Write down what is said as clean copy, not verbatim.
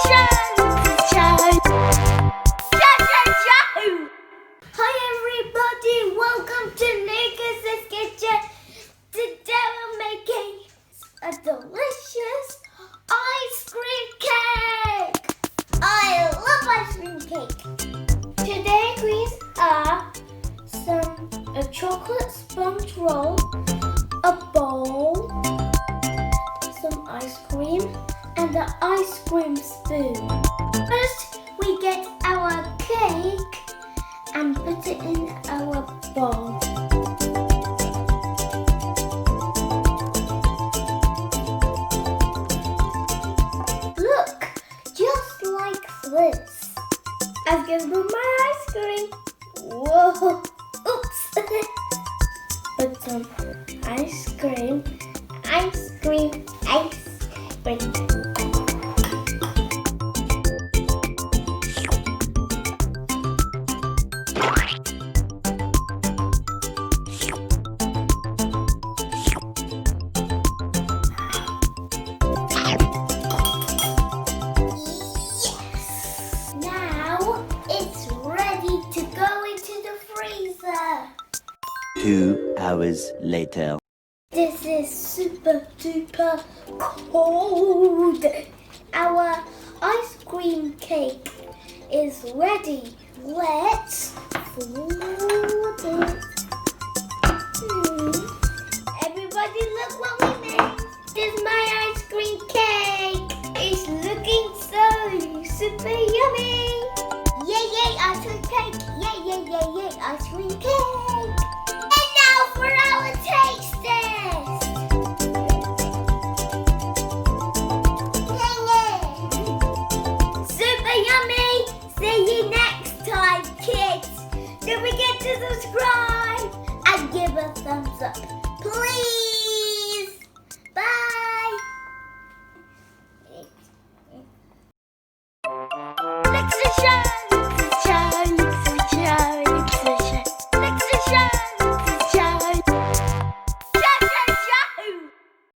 Hi everybody, welcome to Lucas's Kitchen. Today we're making a delicious ice cream cake. I love ice cream cake. Today we are a chocolate sponge roll, a bowl, some ice cream, and an ice cream spoon. First, we get our cake and put it in our bowl. Look, just like this. I'm gonna put my ice cream. Whoa, oops. Put some ice cream. Now it's ready to go into the freezer. 2 hours later. This is super duper cold. Our ice cream cake is ready. Let's fold it. Everybody look what we made. This is my ice cream cake. It's looking so super yummy. Yay, yay, ice cream cake. Yay, yay, yay, yay, ice cream cake. And now for our taste test. Super yummy. See you next time, kids. Don't forget to subscribe and give a thumbs up, please.